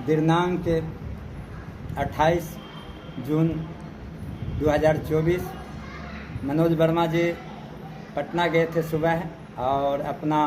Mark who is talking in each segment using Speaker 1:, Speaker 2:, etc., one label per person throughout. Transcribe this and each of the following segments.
Speaker 1: दिनांक 28 जून 2024 मनोज वर्मा जी पटना गए थे सुबह और अपना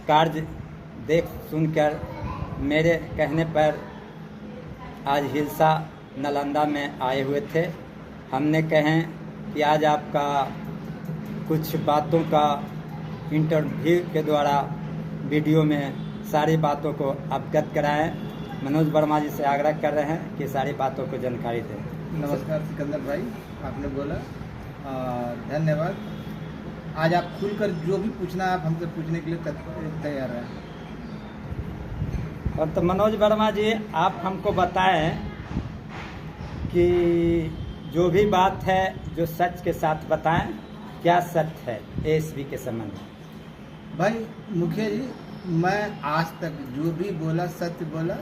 Speaker 1: कार्य देख सुनकर मेरे कहने पर आज हिलसा नालंदा में आए हुए थे। हमने कहें कि आज आपका कुछ बातों का इंटरव्यू के द्वारा वीडियो में सारी बातों को अवगत कराएं। मनोज वर्मा जी से आग्रह कर रहे हैं कि सारी बातों को जानकारी दें।
Speaker 2: नमस्कार सिकंदर भाई, आपने बोला धन्यवाद। आज आप खुलकर जो भी पूछना आप हमसे पूछने के लिए तैयार हैं।
Speaker 1: और तो मनोज वर्मा जी आप हमको बताएं कि जो भी बात है जो सच के साथ बताएं, क्या सत्य है एएसबी के संबंध में।
Speaker 2: भाई मुखिया जी, मैं आज तक जो भी बोला सत्य बोला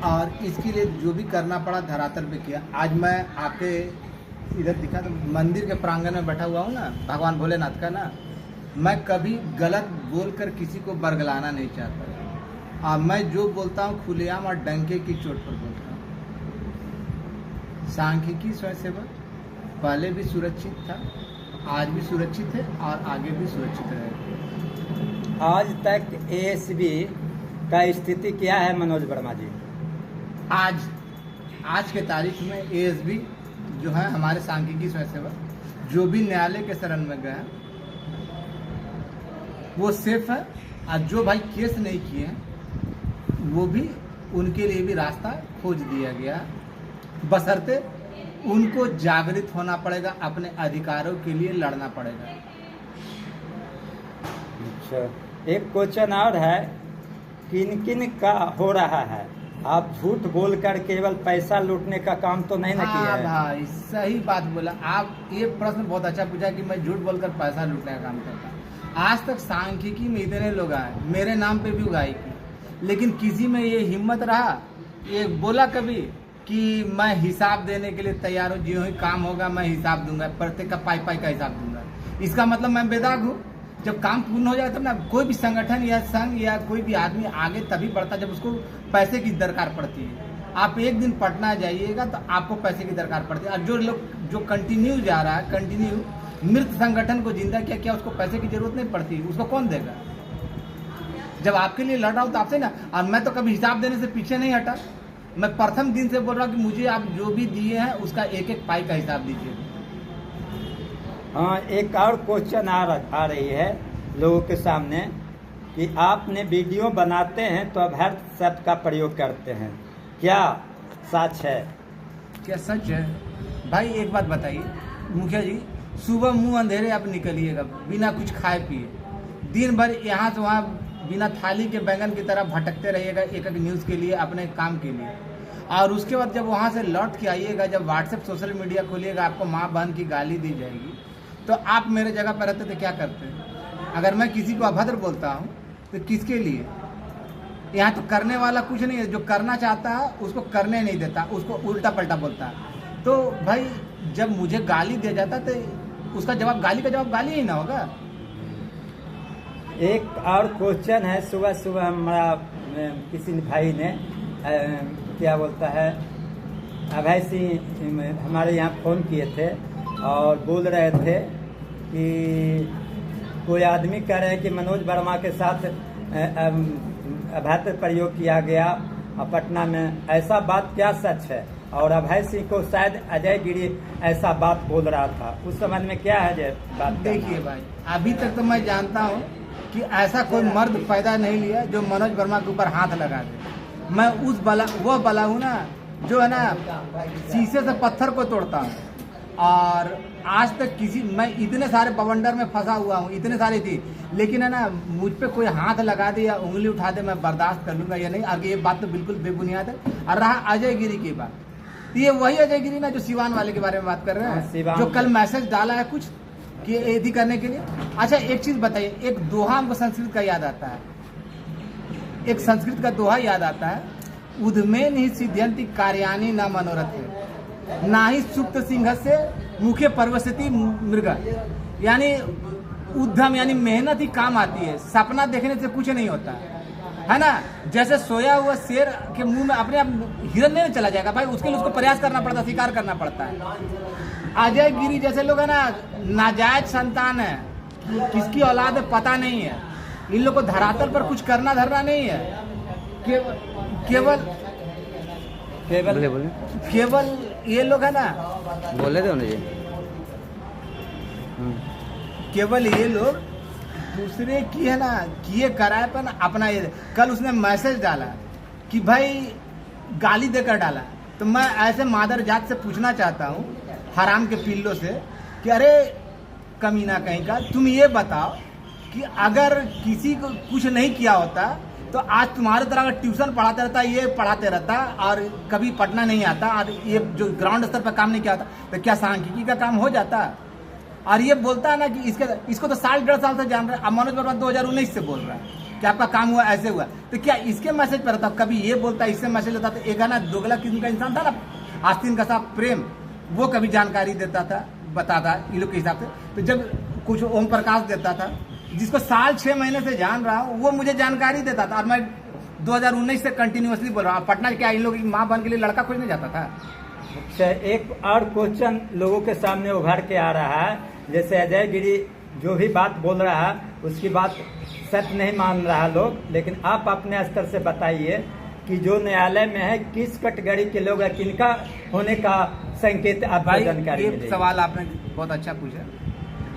Speaker 2: और इसके लिए जो भी करना पड़ा धरातल पे किया। आज मैं आपके इधर दिखा तो मंदिर के प्रांगण में बैठा हुआ हूँ ना, भगवान भोलेनाथ का ना, मैं कभी गलत बोलकर किसी को बरगलाना नहीं चाहता। और मैं जो बोलता हूँ खुलेआम और डंके की चोट पर बोलता हूँ। सांख्यिकी स्वयंसेवक पहले भी सुरक्षित था, आज भी सुरक्षित है और आगे भी सुरक्षित रहेगा।
Speaker 1: आज तक एएसबी का स्थिति क्या है मनोज वर्मा जी?
Speaker 2: आज के तारीख में एएसबी जो है हमारे सांख्यिकी स्वयंसेवक जो भी न्यायालय के शरण में गए वो सेफ है, और जो भाई केस नहीं किए हैं वो भी उनके लिए भी रास्ता खोज दिया गया। बशर्ते उनको जागृत होना पड़ेगा, अपने अधिकारों के लिए लड़ना पड़ेगा।
Speaker 1: अच्छा, एक क्वेश्चन और है, किन किन का हो रहा है? आप झूठ बोलकर केवल पैसा लूटने का काम तो नहीं ना किया है?
Speaker 2: भाई सही बात बोला आप। ये प्रश्न बहुत अच्छा पूछा कि मैं झूठ बोलकर पैसा लूटने का काम करता। आज तक सांख्यिकी में इतने लोग आए, मेरे नाम पे भी उगाई की, लेकिन किसी में ये हिम्मत रहा, ये बोला कभी कि मैं हिसाब देने के लिए तैयार हूँ, जो ही काम होगा मैं हिसाब दूंगा, प्रत्येक का पाई का हिसाब दूंगा। इसका मतलब मैं बेदाग हूँ। जब काम पूर्ण हो जाए तब ना कोई भी संगठन या संघ या कोई भी आदमी आगे तभी बढ़ता जब उसको पैसे की दरकार पड़ती है। आप एक दिन पटना जाइएगा तो आपको पैसे की दरकार पड़ती है, और जो लोग जो कंटिन्यू जा रहा है, कंटिन्यू मृत संगठन को जिंदा किया, क्या उसको पैसे की जरूरत नहीं पड़ती? उसको कौन देगा? जब आपके लिए लड़ रहा हूँ तो आपसे ना, और मैं तो कभी हिसाब देने से पीछे नहीं हटा। मैं प्रथम दिन से बोल रहा हूँ कि मुझे आप जो भी दिए हैं उसका एक एक पाई का हिसाब दीजिए।
Speaker 1: हाँ, एक और क्वेश्चन आ रही है लोगों के सामने कि आपने वीडियो बनाते हैं तो अभद्र शब्द का प्रयोग करते हैं, क्या सच है?
Speaker 2: क्या सच है? भाई एक बात बताइए मुखिया जी, सुबह मुंह अंधेरे आप निकलिएगा बिना कुछ खाए पिए, दिन भर यहाँ से वहाँ बिना थाली के बैंगन की तरह भटकते रहिएगा एक एक न्यूज़ के लिए, अपने काम के लिए, और उसके बाद जब वहाँ से लौट के आइएगा, जब व्हाट्सएप सोशल मीडिया खोलिएगा, आपको माँ बहन की गाली दी जाएगी, तो आप मेरे जगह पर रहते तो क्या करते हैं? अगर मैं किसी को अभद्र बोलता हूँ तो किसके लिए? यहाँ तो करने वाला कुछ नहीं है, जो करना चाहता है उसको करने नहीं देता, उसको उल्टा पलटा बोलता है। तो भाई जब मुझे गाली दिया जाता तो उसका जवाब, गाली का जवाब गाली ही ना होगा।
Speaker 1: एक और क्वेश्चन है, सुबह सुबह हमारा किसी भाई ने क्या बोलता है, अभय सिंह हमारे यहाँ फ़ोन किए थे और बोल रहे थे कि कोई आदमी कह रहे हैं कि मनोज वर्मा के साथ अभद्र प्रयोग किया गया पटना में, ऐसा बात क्या सच है? और अभय सिंह को शायद अजय गिरी ऐसा बात बोल रहा था, उस समझ में क्या है बात?
Speaker 2: देखिए भाई, अभी तक तो मैं जानता हूँ कि ऐसा कोई मर्द पैदा नहीं लिया जो मनोज वर्मा के ऊपर हाथ लगा दे। मैं वो बला हूँ ना, जो है ना शीशे से पत्थर को तोड़ता हूँ। और आज तक मैं इतने सारे बवंडर में फंसा हुआ हूँ, इतने सारी थी, लेकिन है ना मुझ पे कोई हाथ लगा दे या उंगली उठा दे, मैं बर्दाश्त कर लूंगा या नहीं। आगे ये बात तो बिल्कुल बेबुनियाद है। और रहा अजय गिरी की बात, तो ये वही अजय गिरी ना जो सिवान वाले के बारे में बात कर रहे हैं, जो कल मैसेज डाला है कुछ कि यदि करने के लिए। अच्छा एक चीज बताइए, एक दोहा हमको संस्कृत का याद आता है, एक संस्कृत का दोहा याद आता है, उद्मेन ही सिद्ध्यंति कार्यानि न मनोरथ, ना ही सुप्त सिंह से मुखे पर्वसती मृगा। यानी उद्यम यानी मेहनत ही काम आती है, सपना देखने से कुछ नहीं होता। है ना। जैसे सोया हुआ शेर के मुंह में अपने आप हिरन नहीं चला जाएगा भाई, उसके लिए उसको प्रयास करना पड़ता है, शिकार करना पड़ता है। अजय गिरी जैसे लोग है ना, नाजायज संतान है, किसकी औलाद है पता नहीं है, इन लोग को धरातल पर कुछ करना धरना नहीं है। केवल
Speaker 1: केवल
Speaker 2: केवल ये लोग है ना,
Speaker 1: बोले थे उन्हें जी।
Speaker 2: केवल ये लोग दूसरे की है ना किए कराए पर अपना ये। कल उसने मैसेज डाला कि भाई गाली देकर डाला, तो मैं ऐसे मादर जात से पूछना चाहता हूँ, हराम के पिल्लों से, कि अरे कमीना कहीं का, तुम ये बताओ कि अगर किसी को कुछ नहीं किया होता तो आज तुम्हारे तरह अगर ट्यूशन पढ़ाते रहता, ये पढ़ाते रहता और कभी पढ़ना नहीं आता और ये जो ग्राउंड स्तर पर काम नहीं किया होता, तो क्या सांख्यिकी का काम हो जाता। और ये बोलता है ना कि इसको तो 1.5 साल से जान रहा है। अब मनोज वर्मा 2019 से बोल रहा है कि आपका काम हुआ ऐसे हुआ, तो क्या इसके मैसेज पर रहता, कभी ये बोलता इससे मैसेज लेता। तो एक है ना दोगला किस्म का इंसान था ना आस्तीन का साहब प्रेम, वो कभी जानकारी देता था, बताता इन लोग के हिसाब से। तो जब कुछ ओम प्रकाश देता था, जिसको साल 6 महीने से जान रहा हूँ, वो मुझे जानकारी देता था। और मैं 2019 से कंटिन्यूअसली बोल रहा हूँ। पटना क्या इन लोगों की माँ बन के लिए लड़का खोजने जाता था।
Speaker 1: अच्छा, एक और क्वेश्चन लोगों के सामने उभर के आ रहा है, जैसे अजय गिरी जो भी बात बोल रहा है उसकी बात सत्य नहीं मान रहा लोग, लेकिन आप अपने स्तर से बताइए कि जो न्यायालय में है किस कैटेगरी के लोग हैं, किनका होने का संकेत आपको जानकारी
Speaker 2: ये सवाल आपने बहुत अच्छा पूछा।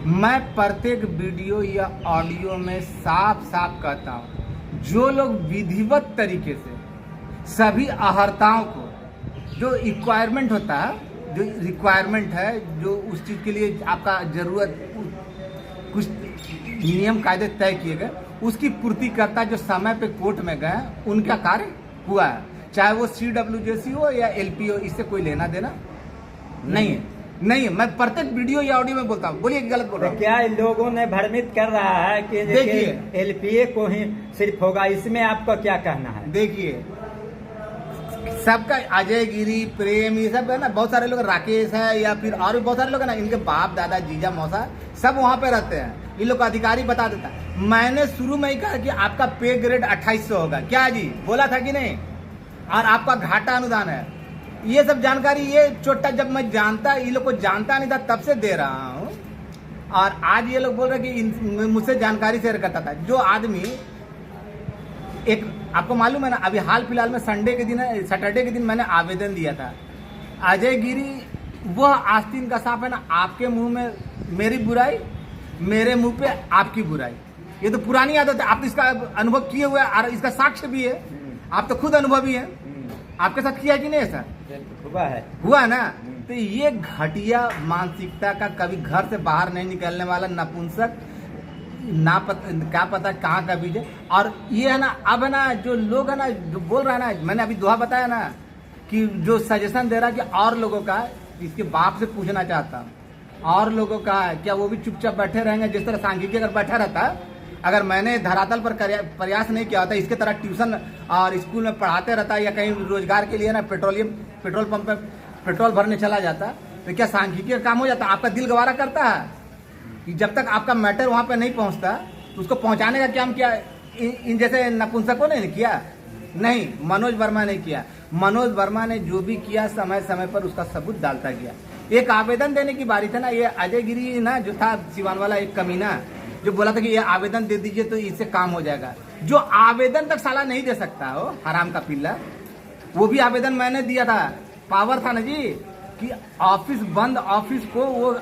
Speaker 2: मैं प्रत्येक वीडियो या ऑडियो में साफ साफ कहता हूँ, जो लोग विधिवत तरीके से सभी अहर्ताओं को, जो रिक्वायरमेंट होता है, जो रिक्वायरमेंट है, जो उस चीज़ के लिए आपका जरूरत कुछ नियम कायदे तय किए गए, उसकी पूर्ति करता जो समय पे कोर्ट में गए, उनका कार्य हुआ है। चाहे वो CWJC हो या LP हो, इससे कोई लेना देना नहीं है। नहीं, मैं प्रत्येक वीडियो या ऑडियो में बोलता हूँ। बोलिए गलत बोल रहा हूँ।
Speaker 1: क्या लोगों ने भ्रमित कर रहा है कि
Speaker 2: देखिए
Speaker 1: LPA को ही सिर्फ होगा, इसमें आपका क्या कहना है?
Speaker 2: देखिए सबका अजय गिरी, प्रेम, ये सब है ना, बहुत सारे लोग, राकेश है या फिर और भी बहुत सारे लोग है ना, इनके बाप दादा जीजा मौसा सब वहाँ पे रहते हैं। इन लोग का अधिकारी बता देता है। मैंने शुरू में ही कहा कि आपका पे ग्रेड 2800 होगा, क्या जी बोला था कि नहीं, और आपका घाटा अनुदान है। ये सब जानकारी, ये छोटा जब मैं जानता, ये लोग को जानता नहीं था तब से दे रहा हूँ। और आज ये लोग बोल रहे कि मुझसे जानकारी शेयर करता था। जो आदमी एक, आपको मालूम है ना, अभी हाल फिलहाल में सैटरडे के दिन मैंने आवेदन दिया था। अजय गिरी वह आस्तीन का सांप है ना, आपके मुंह में मेरी बुराई, मेरे मुंह पे आपकी बुराई। ये तो पुरानी आदत है, आप इसका अनुभव किए हुए हैं और इसका साक्ष्य भी है, आप तो खुद अनुभवी हैं। आपके साथ किया कि नहीं ऐसा? हुआ है ना। तो ये घटिया मानसिकता का, कभी घर से बाहर नहीं निकलने वाला नपुंसक, क्या पता कहाँ का बीज है। और ये है ना, अब है ना जो लोग है ना, जो बोल रहा है ना, मैंने अभी दोहा बताया ना कि जो सजेशन दे रहा है कि और लोगों का, इसके बाप से पूछना चाहता हूँ, और लोगों का क्या वो भी चुपचाप बैठे रहेंगे? जिस तरह सांख्यिकी अगर बैठा रहता, अगर मैंने धरातल पर प्रयास नहीं किया होता, इसके तरह ट्यूशन और स्कूल में पढ़ाते रहता या कहीं रोजगार के लिए ना पेट्रोल पंप पे पेट्रोल भरने चला जाता, तो क्या सांख्यिकी का काम हो जाता? आपका दिल गवारा करता है कि जब तक आपका मैटर वहां पे नहीं पहुंचता तो उसको पहुंचाने का काम किया इन जैसे नपुंसकों ने किया? नहीं, मनोज वर्मा ने किया। मनोज वर्मा ने जो भी किया समय समय पर उसका सबूत डालता गया। एक आवेदन देने की बारी थी ना, ये अजय गिरी ना जो था सिवान वाला, एक कमीना जो बोला था कि ये आवेदन दे दीजिए तो इससे काम हो जाएगा, जो आवेदन तक साला नहीं दे सकता हो, हराम का पिल्ला। वो भी आवेदन मैंने दिया था, पावर था ना जी कि ऑफिस बंद, ऑफिस को वो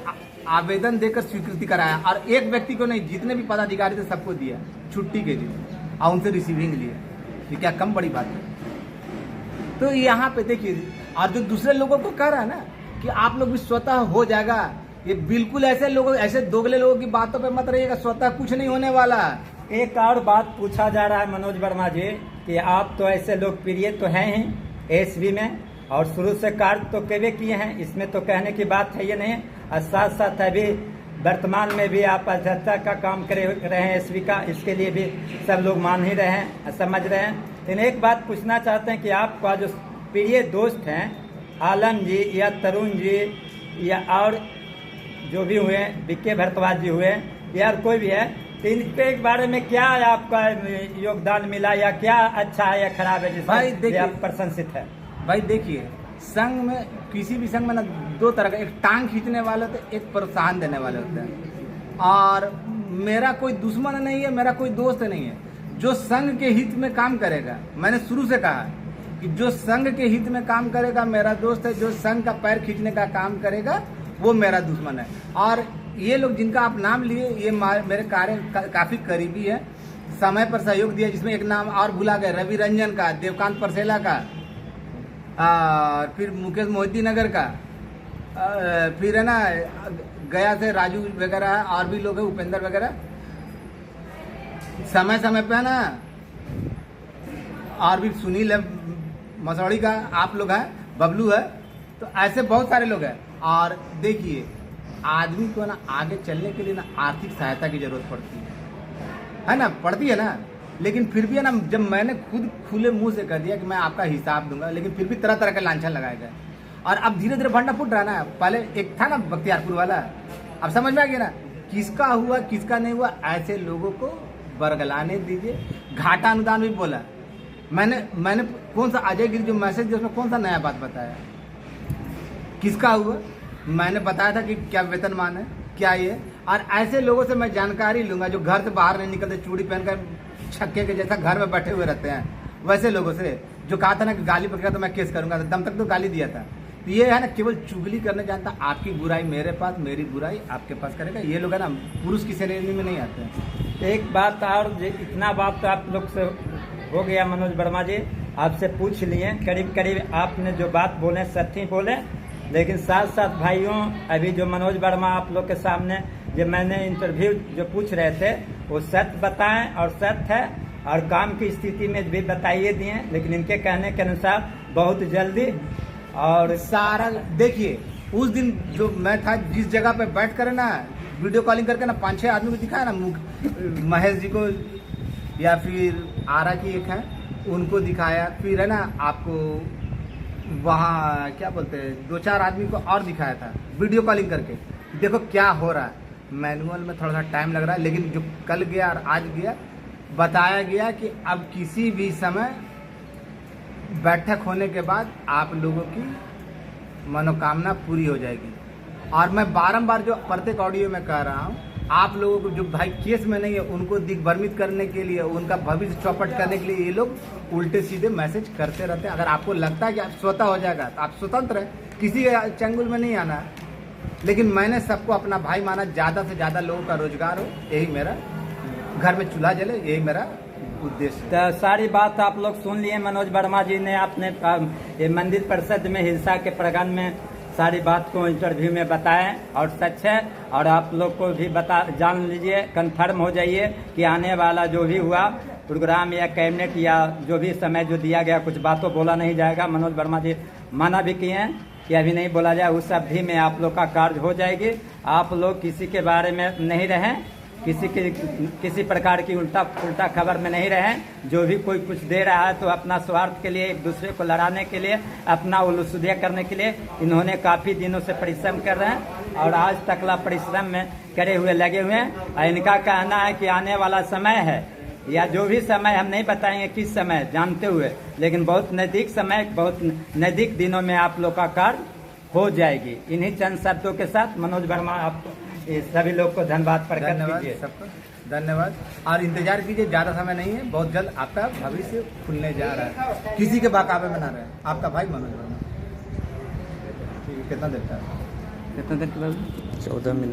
Speaker 2: आवेदन देकर स्वीकृति कराया, और एक व्यक्ति को नहीं, जितने भी पदाधिकारी थे सबको दिया छुट्टी के दिन, और उनसे रिसीविंग लिए। ये क्या कम बड़ी बात है? तो यहाँ पे देखिए, और जो दूसरे लोगों को कह रहा है ना कि आप लोग भी स्वतः हो जाएगा, ये बिल्कुल ऐसे लोगों, ऐसे दोगले लोगों की बातों पे मत रहिएगा, स्वतः कुछ नहीं होने वाला।
Speaker 1: एक और बात पूछा जा रहा है मनोज वर्मा जी कि आप तो ऐसे लोकप्रिय तो हैं ही एसवी में, और शुरू से कार्य तो कभी किए हैं, इसमें तो कहने की बात है ये नहीं। और साथ साथ अभी वर्तमान में भी आप अध्यक्षता का काम कर रहे हैं एसवी का, इसके लिए भी सब लोग मान ही रहे हैं, समझ रहे हैं। लेकिन एक बात पूछना चाहते हैं कि आपका जो प्रिय दोस्त हैं आलम जी या तरुण जी या और जो भी हुए, बीके भारद्वाज जी हुए या कोई भी है, तो इनके बारे में क्या आपका योगदान मिला, या क्या अच्छा है या खराब है जिससे
Speaker 2: भाई देखिए,
Speaker 1: आप प्रशंसित है?
Speaker 2: भाई देखिए, संघ में, किसी भी संघ में ना दो तरह का, एक टांग खींचने वाले होते हैं, एक प्रोत्साहन देने वाले होते हैं। और मेरा कोई दुश्मन नहीं है, मेरा कोई दोस्त नहीं है। जो संघ के हित में काम करेगा, मैंने शुरू से कहा कि जो संघ के हित में काम करेगा मेरा दोस्त है, जो संघ का पैर खींचने का काम करेगा वो मेरा दुश्मन है। और ये लोग जिनका आप नाम लिए, ये मेरे कार्य काफी करीबी है, समय पर सहयोग दिया, जिसमें एक नाम और भुला गए, रवि रंजन का, देवकांत परसेला का, फिर मुकेश मोहिती नगर का, फिर है ना गया से राजू वगैरह और भी लोग हैं, उपेंद्र वगैरह, समय समय पे है ना, और भी सुनील है मसौड़ी का, आप लोग हैं, बबलू है, तो ऐसे बहुत सारे लोग हैं। और देखिए, आदमी को ना आगे चलने के लिए ना आर्थिक सहायता की जरूरत पड़ती है ना, पड़ती है ना। लेकिन फिर भी है ना, जब मैंने खुद खुले मुंह से कह दिया कि मैं आपका हिसाब दूंगा, लेकिन फिर भी तरह तरह के लांछन लगाए गए। और अब धीरे धीरे भंडा फूट रहा है ना। पहले एक था ना बख्तियारपुर वाला, अब समझ में आ गया ना किसका हुआ किसका नहीं हुआ। ऐसे लोगों को बरगलाने दीजिए। घाटा अनुदान भी बोला मैंने कौन सा अजय गिरी जो मैसेज दिया उसमें कौन सा नया बात बताया, किसका हुआ? मैंने बताया था कि क्या वेतनमान है, क्या ये। और ऐसे लोगों से मैं जानकारी लूंगा जो घर से बाहर नहीं निकलते, चूड़ी पहनकर छक्के के जैसा घर में बैठे हुए रहते हैं, वैसे लोगों से। जो कहा था ना कि गाली पकड़ा तो मैं केस करूंगा, दम तक तो गाली दिया था। तो ये है ना, केवल चुगली करने जानता, आपकी बुराई मेरे पास, मेरी बुराई आपके पास करेगा। ये लोग है ना पुरुष की श्रेणी में नहीं आते हैं।
Speaker 1: एक बात और, इतना बात तो आप लोग से हो गया मनोज वर्मा जी, आपसे पूछ लिए, करीब करीब आपने जो बात बोले सत्य ही बोले। लेकिन साथ साथ भाइयों, अभी जो मनोज वर्मा आप लोग के सामने जो मैंने इंटरव्यू जो पूछ रहे थे वो सत्य बताएं, और सत्य है, और काम की स्थिति में भी बताइए दिए। लेकिन इनके कहने के अनुसार बहुत जल्दी और
Speaker 2: सारा देखिए, उस दिन जो मैं था जिस जगह पे बैठ कर ना वीडियो कॉलिंग करके ना 5-6 आदमी को दिखाया ना, महेश जी को, या फिर आरा की एक है उनको दिखाया, फिर है ना आपको वहाँ क्या बोलते हैं 2-4 आदमी को और दिखाया था वीडियो कॉलिंग करके। देखो क्या हो रहा है। मैनुअल में थोड़ा सा टाइम लग रहा है, लेकिन जो कल गया और आज गया, बताया गया कि अब किसी भी समय बैठक होने के बाद आप लोगों की मनोकामना पूरी हो जाएगी। और मैं बारंबार जो प्रत्येक ऑडियो में कह रहा हूँ, आप लोगों को जो भाई केस में नहीं है उनको दिग्भ्रमित करने के लिए, उनका भविष्य चौपट करने के लिए ये लोग उल्टे सीधे मैसेज करते रहते हैं। अगर आपको लगता है कि आप स्वतः हो जाएगा तो आप स्वतंत्र हैं, किसी चंगुल में नहीं आना है। लेकिन मैंने सबको अपना भाई माना, ज़्यादा से ज़्यादा लोगों का रोजगार हो, यही मेरा, घर में चूल्हा जले, यही मेरा उद्देश्य।
Speaker 1: तो सारी बात आप लोग सुन लिए। मनोज वर्मा जी ने अपने ये मंदिर परिषद में हिंसा के प्रकरण में सारी बात को इंटरव्यू में बताया, और सच है। और आप लोग को भी जान लीजिए, कंफर्म हो जाइए कि आने वाला जो भी हुआ प्रोग्राम या कैबिनेट या जो भी समय जो दिया गया, कुछ बातों बोला नहीं जाएगा। मनोज वर्मा जी माना भी किए हैं कि अभी नहीं बोला जाए, उस अवधि में आप लोग का कार्य हो जाएगी। आप लोग किसी के बारे में नहीं रहें, किसी प्रकार की उल्टा खबर में नहीं रहें। जो भी कोई कुछ दे रहा है तो अपना स्वार्थ के लिए, एक दूसरे को लड़ाने के लिए, अपना उलूसुदिया करने के लिए इन्होंने काफी दिनों से परिश्रम कर रहे हैं, और आज तकला परिश्रम में करे हुए लगे हुए हैं। और इनका कहना है कि आने वाला समय है, या जो भी समय, हम नहीं बताएंगे किस समय जानते हुए, लेकिन बहुत नजदीक समय, बहुत नजदीक दिनों में आप लोग का कार्य हो जाएगी। इन्हीं चंद शब्दों के साथ मनोज वर्मा आपको सभी लोग को धन्यवाद प्रकट कीजिए।
Speaker 2: सबको धन्यवाद, और इंतजार कीजिए, ज्यादा समय नहीं है, बहुत जल्द आपका भविष्य खुलने जा रहा है। किसी के बाकाबे में ना रहे। आपका भाई मनोज वर्मा। कितना देर का?
Speaker 1: 14 मिनट।